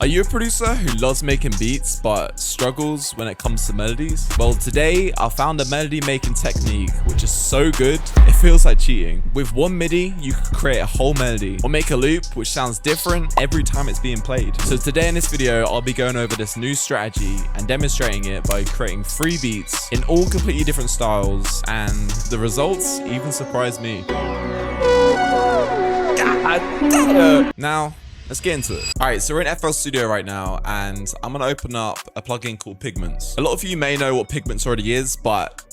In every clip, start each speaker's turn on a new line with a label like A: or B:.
A: Are you a producer who loves making beats but struggles when it comes to melodies? Well, today I found a melody making technique which is so good it feels like cheating. With one MIDI, you can create a whole melody or make a loop which sounds different every time it's being played. So today in this video, I'll be going over this new strategy and demonstrating it by creating 3 beats in all completely different styles, and the results even surprised me. God damn. Now, let's get into it. All right, so we're in FL Studio right now, and I'm gonna open up a plugin called Pigments. A lot of you may know what Pigments already is, but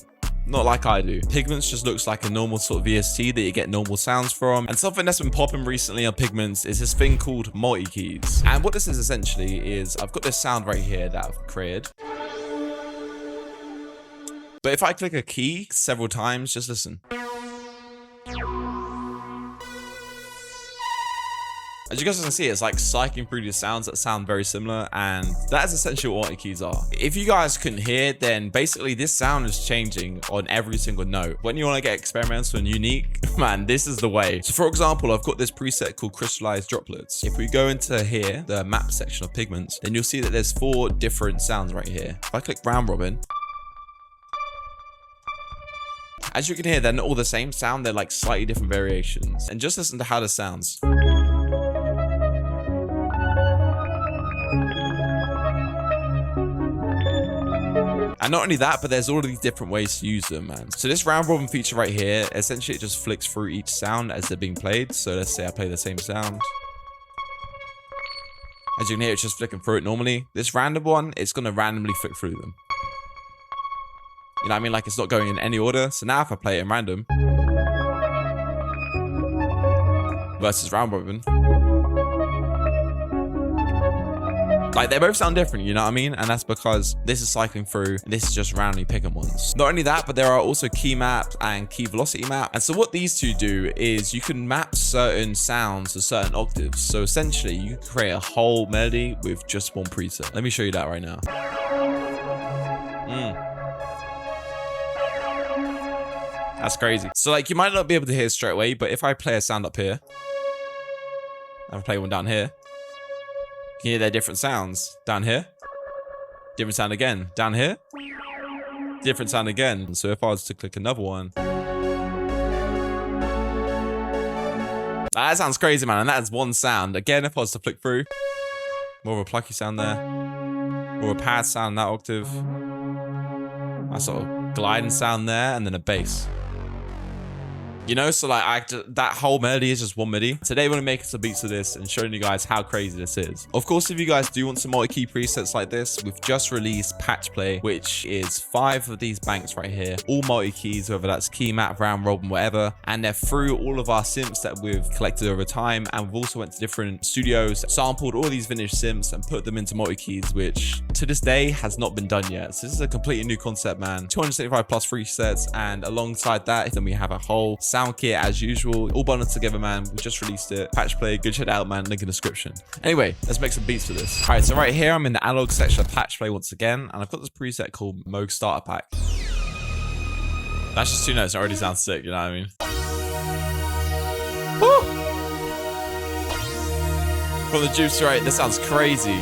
A: not like I do. Pigments just looks like a normal sort of VST that you get normal sounds from. And something that's been popping recently on Pigments is this thing called multi-keys. And what this is essentially is I've got this sound right here that I've created. But if I click a key several times, just listen. As you guys can see, it's like cycling through these sounds that sound very similar, and that is essentially what multi-keys are. If you guys couldn't hear, then basically this sound is changing on every single note. When you want to get experimental and unique, man, this is the way. So for example, I've got this preset called Crystallized Droplets. If we go into here, the map section of Pigments, then you'll see that there's 4 different sounds right here. If I click round robin, as you can hear, they're not all the same sound, they're like slightly different variations. And just listen to how this sounds. And not only that, but there's all of these different ways to use them, man. So this round robin feature right here, essentially it just flicks through each sound as they're being played. So let's say I play the same sound. As you can hear, it's just flicking through it normally. This random one, it's gonna randomly flick through them. You know what I mean? Like it's not going in any order. So now if I play it in random versus round robin, like they both sound different, you know what I mean? And that's because this is cycling through, and this is just randomly picking ones. Not only that, but there are also key map and key velocity map. And so what these two do is you can map certain sounds to certain octaves. So essentially you can create a whole melody with just one preset. Let me show you that right now. That's crazy. So like you might not be able to hear it straight away, but if I play a sound up here, and I play one down here, you can hear their different sounds. Down here, different sound again. Down here, different sound again. So if I was to click another one, that sounds crazy, man. And that is one sound. Again, if I was to flick through, more of a plucky sound there, more of a pad sound in that octave, a sort of gliding sound there, and then a bass. You know, so like that whole melody is just one MIDI. Today we're gonna make some beats of this and showing you guys how crazy this is. Of course, if you guys do want some multi-key presets like this, we've just released Patch Play, which is 5 of these banks right here, all multi-keys, whether that's key map, round robin, whatever. And they're through all of our synths that we've collected over time. And we've also went to different studios, sampled all these vintage synths and put them into multi-keys, which to this day has not been done yet. So this is a completely new concept, man. 275 plus presets, and alongside that, then we have a whole sound kit as usual, all bundled together, man. We just released it. Patch Play, good check it out, man. Link in the description. Anyway, let's make some beats for this. All right, so right here, I'm in the analog section of Patch Play once again, and I've got this preset called Moog Starter Pack. That's just 2 notes. It already sounds sick, you know what I mean? Woo! From the juice, right? This sounds crazy.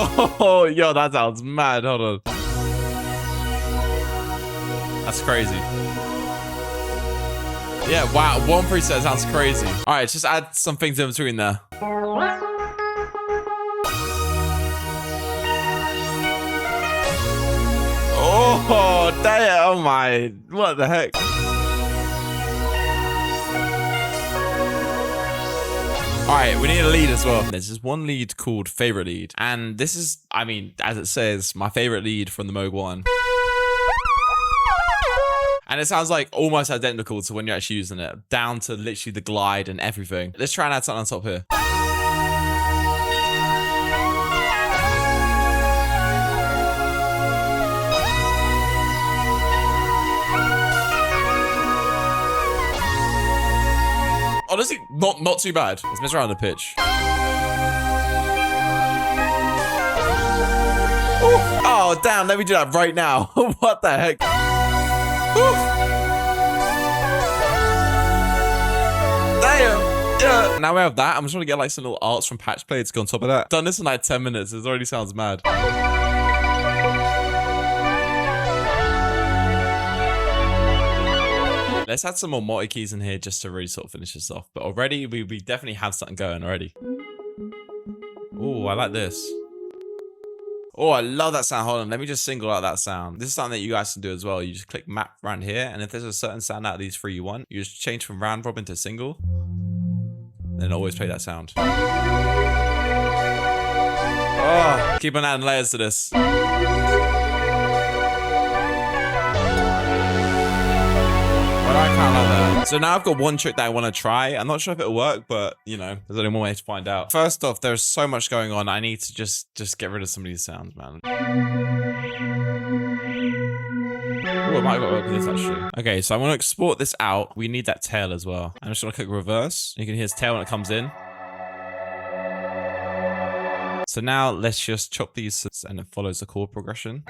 A: Oh, yo, that sounds mad. Hold on. That's crazy. Yeah, wow. One preset sounds crazy. All right, just add some things in between there. Oh, damn. Oh, my. What the heck? All right, we need a lead as well. There's this one lead called Favorite Lead. And this is, I mean, as it says, my favorite lead from the Moog 1. And it sounds like almost identical to when you're actually using it, down to literally the glide and everything. Let's try and add something on top here. Honestly, not too bad. Let's mess around the pitch. Oh, damn. Let me do that right now. What the heck? Yeah. Now we have that. I'm just trying to get like some little arts from Patch Play to go on top of that. Done this in like 10 minutes. It already sounds mad. Let's add some more multi keys in here just to really sort of finish this off. But already, we definitely have something going already. Oh, I like this. Oh, I love that sound. Hold on, let me just single out that sound. This is something that you guys can do as well. You just click map around here, and if there's a certain sound out of these three you want, you just change from round robin to single. Then always play that sound. Oh, keep on adding layers to this. Well, I can't like that. So now I've got one trick that I want to try. I'm not sure if it'll work, but you know, there's only one way to find out. First off, there's so much going on. I need to just get rid of some of these sounds, man. Oh, I might have got rid of this actually. Okay, so I want to export this out. We need that tail as well. I'm just gonna click reverse. You can hear his tail when it comes in. So now let's just chop these and it follows the chord progression.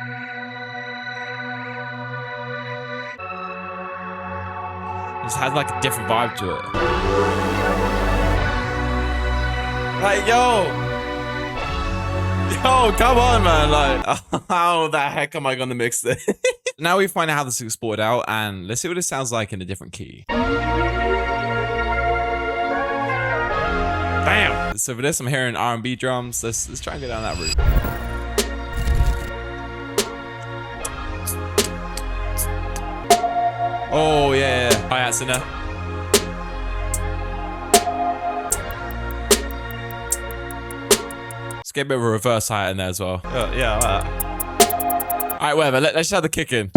A: It has like a different vibe to it. Like, yo, come on, man. Like, how the heck am I gonna mix this? Now we find out how this is exported out, and let's see what it sounds like in a different key. Bam! So for this, I'm hearing R&B drums. Let's try and go down that route. Oh, yeah. Hi-hats in there. Let's get a bit of a reverse hi-hat in there as well. Yeah, I like that. All right, whatever. Let's just have the kick in.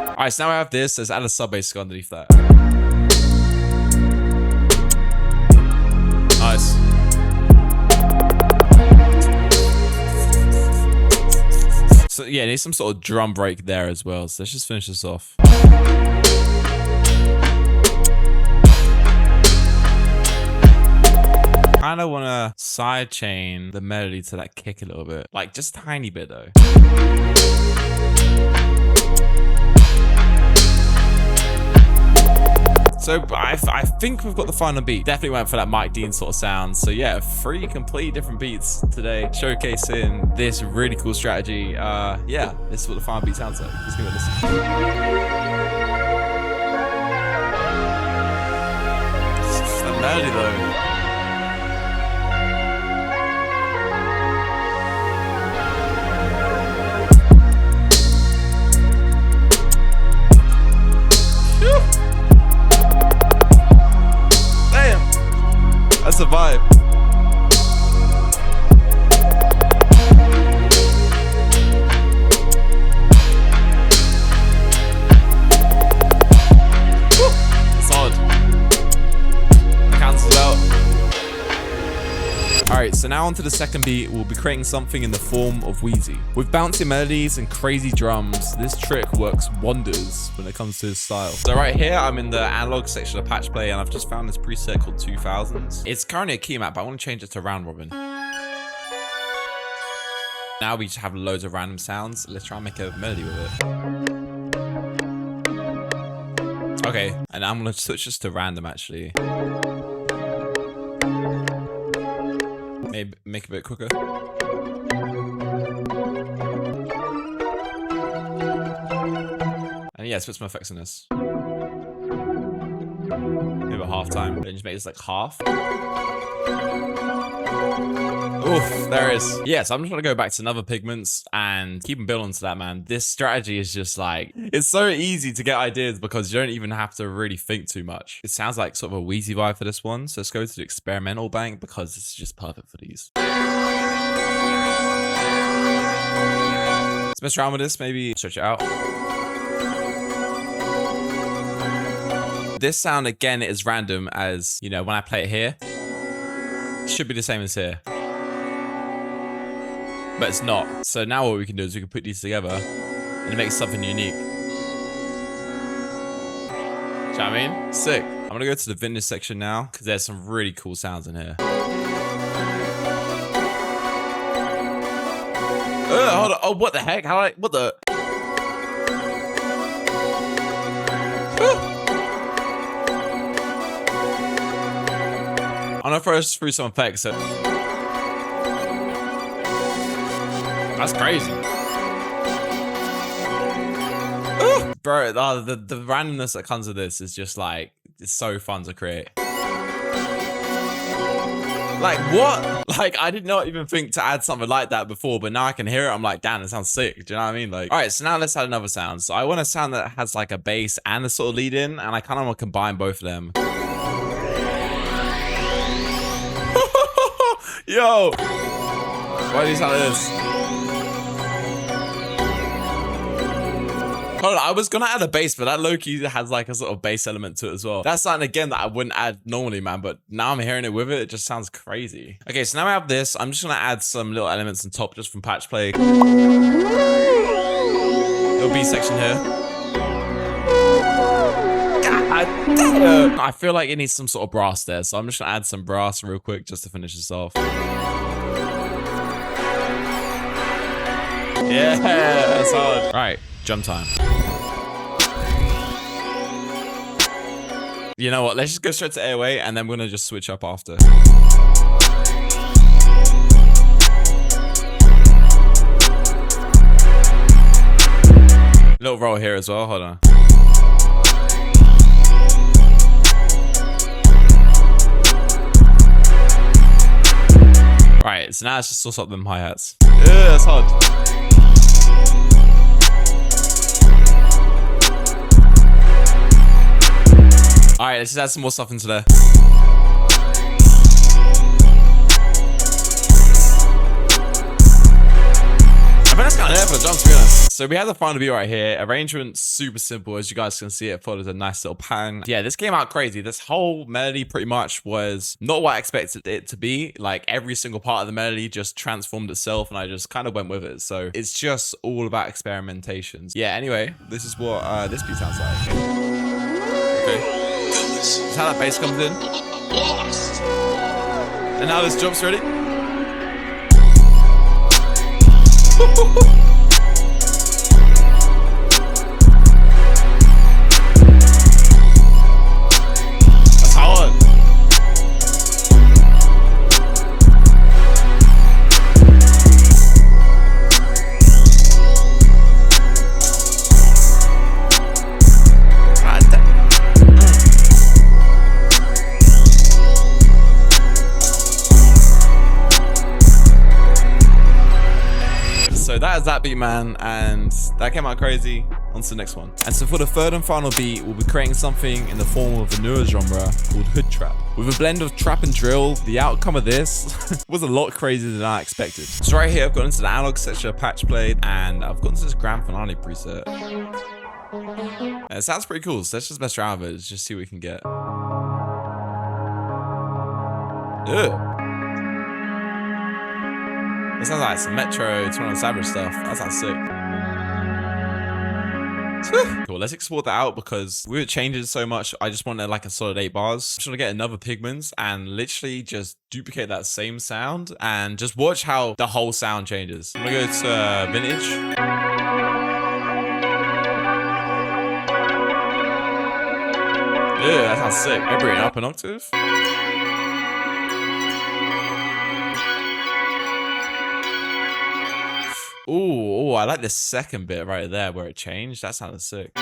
A: All right, so now I have this. Let's add a sub bass underneath that. Nice. So yeah, need some sort of drum break there as well. So let's just finish this off. Kind of want to sidechain the melody to that kick a little bit, like just a tiny bit though. So I think we've got the final beat. Definitely went for that Mike Dean sort of sound. So yeah, 3 completely different beats today, showcasing this really cool strategy. Yeah, this is what the final beat sounds like. Let's give it a listen. It's just the melody though. That's a vibe. Woo! Solid. Cancels out. Alright, so now onto the second beat. We'll be creating something in the form of Wheezy. With bouncy melodies and crazy drums, this trick works wonders when it comes to his style. So right here, I'm in the analog section of Patch Play, and I've just found this preset called 2000s. It's currently a key map, but I want to change it to round robin. Now we just have loads of random sounds. Let's try and make a melody with it. Okay, and I'm going to switch this to random actually. Maybe make it a bit quicker. And yeah, switch my effects on this. Maybe about half time. Then just make this like half. Oof, there it is. Yeah, so I'm just gonna go back to another pigments and keep on building to that, man. This strategy is just like, it's so easy to get ideas because you don't even have to really think too much. It sounds like sort of a Wheezy vibe for this one. So let's go to the experimental bank because it's just perfect for these. Let's mess around with this, maybe stretch it out. This sound again is random as, you know, when I play it here, it should be the same as here. But it's not. So now what we can do is we can put these together and it makes something unique. Do you know what I mean? Sick. I'm gonna go to the vintage section now because there's some really cool sounds in here. Hold on. Oh, what the heck? What the? throw us through some effects. So that's crazy. Ooh. Bro, the randomness that comes with this is just like, it's so fun to create. Like, what? Like, I did not even think to add something like that before, but now I can hear it. I'm like, damn, it sounds sick. Do you know what I mean? Like, all right, so now let's add another sound. So I want a sound that has like a bass and a sort of lead in, and I kind of want to combine both of them. Yo! Why do you sound like this? Hold on, I was gonna add a bass, but that low-key has like a sort of bass element to it as well. That's something, again, that I wouldn't add normally, man, but now I'm hearing it with it, it just sounds crazy. Okay, so now I have this. I'm just gonna add some little elements on top just from patch play. Little B section here. God damn! I feel like it needs some sort of brass there, so I'm just gonna add some brass real quick just to finish this off. Yeah, that's hard. All right, jump time. You know what? Let's just go straight to airway, and then we're gonna just switch up after. Little roll here as well. Hold on. All right, so now let's just sauce up them hi-hats. Yeah, that's hard. All right, let's just add some more stuff into there. I think that's kind of there for the drums, to be honest. So we have the final beat right here. Arrangement super simple, as you guys can see. It follows a nice little pan. Yeah, this came out crazy. This whole melody pretty much was not what I expected it to be. Like, every single part of the melody just transformed itself, and I just kind of went with it. So it's just all about experimentations. Yeah, anyway, this is what this beat sounds like. Okay. This is how that bass comes in. And now this jumps ready. That's hard. So that is that beat, man, and that came out crazy. On to the next one. And so for the third and final beat, we'll be creating something in the form of a newer genre called hood trap. With a blend of trap and drill, the outcome of this was a lot crazier than I expected. So right here, I've got into the analog section of patch played, and I've got into this grand finale preset. And it sounds pretty cool, so let's just mess around with it. Let's just see what we can get. Ugh. It sounds like some Metro, 21 Savage stuff. That sounds sick. Cool, let's export that out because we were changing so much. I just wanted like a solid 8 bars. I'm just gonna get another Pigments and literally just duplicate that same sound and just watch how the whole sound changes. I'm gonna go to Vintage. Yeah, that sounds sick. Maybe bring it up an octave. Ooh, I like the second bit right there where it changed. That sounded sick.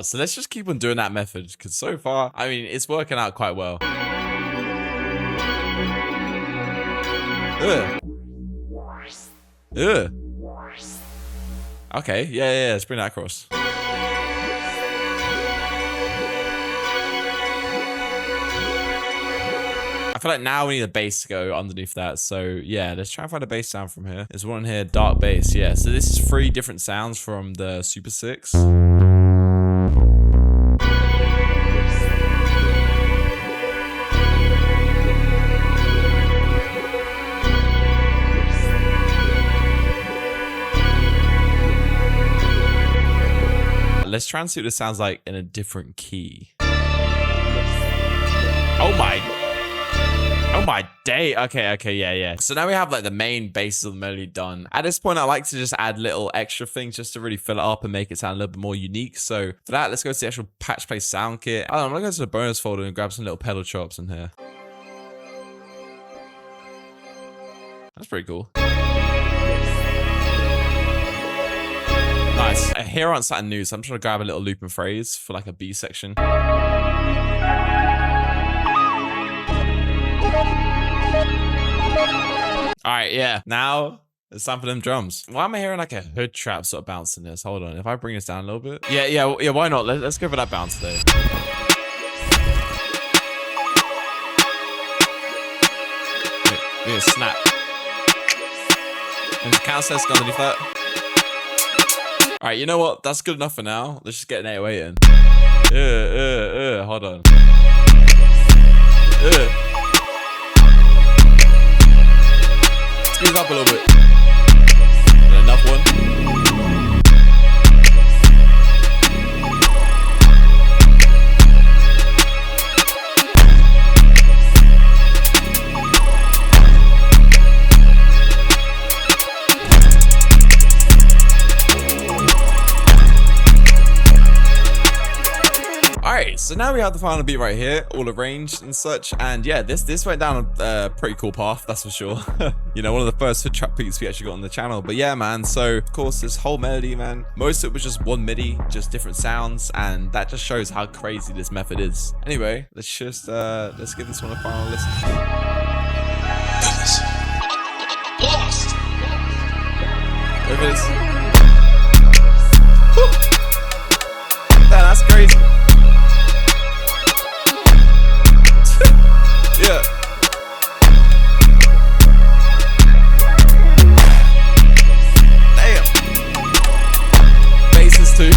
A: So let's just keep on doing that method because so far, I mean, it's working out quite well. Ugh. Ugh. Okay, yeah, let's bring that across. I feel like now we need a bass to go underneath that. So yeah, let's try and find a bass sound from here. There's one here, dark bass. Yeah, so this is 3 different sounds from the Super 6. Let's try and see what this sounds like in a different key. Oh my. Oh my day. Okay, yeah. So now we have like the main basis of the melody done. At this point, I like to just add little extra things just to really fill it up and make it sound a little bit more unique. So for that, let's go to the actual patch play sound kit. I'm gonna go to the bonus folder and grab some little pedal chops in here. That's pretty cool. Nice. Here aren't something new, so I'm trying to grab a little loop and phrase for like a B section. All right, yeah. Now it's time for them drums. Why am I hearing like a hood trap sort of bounce in this? Hold on. If I bring this down a little bit. Yeah. Why not? Let's go for that bounce today. Need a snap. And the count says underneath that. All right, you know what? That's good enough for now. Let's just get an 808 in. Hold on. Squeeze up a little bit. And enough one. Alright, so now we have the final beat right here, all arranged and such, and yeah, this went down a pretty cool path, that's for sure. You know, one of the first hood trap beats we actually got on the channel. But yeah, man, so of course this whole melody, man, most of it was just one MIDI, just different sounds, and that just shows how crazy this method is. Anyway, let's just let's give this one a final listen. Lost. There it is. Damn, that's crazy. Yeah. Damn. Basses too.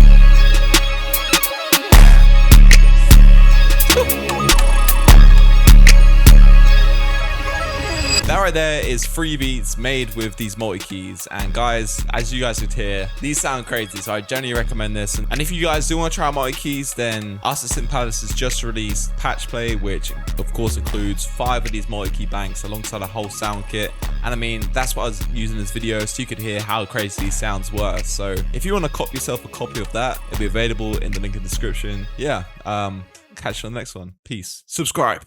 A: That right there is 3 beats made with these multi-keys, and guys, as you guys could hear, these sound crazy, so I generally recommend this. And if you guys do want to try out multi-keys, then us at Synth Palace has just released Patch Play, which of course includes 5 of these multi-key banks alongside a whole sound kit. And I mean, that's what I was using in this video, so you could hear how crazy these sounds were. So if you want to cop yourself a copy of that, it'll be available in the link in the description. Yeah, catch you on the next one. Peace. Subscribe.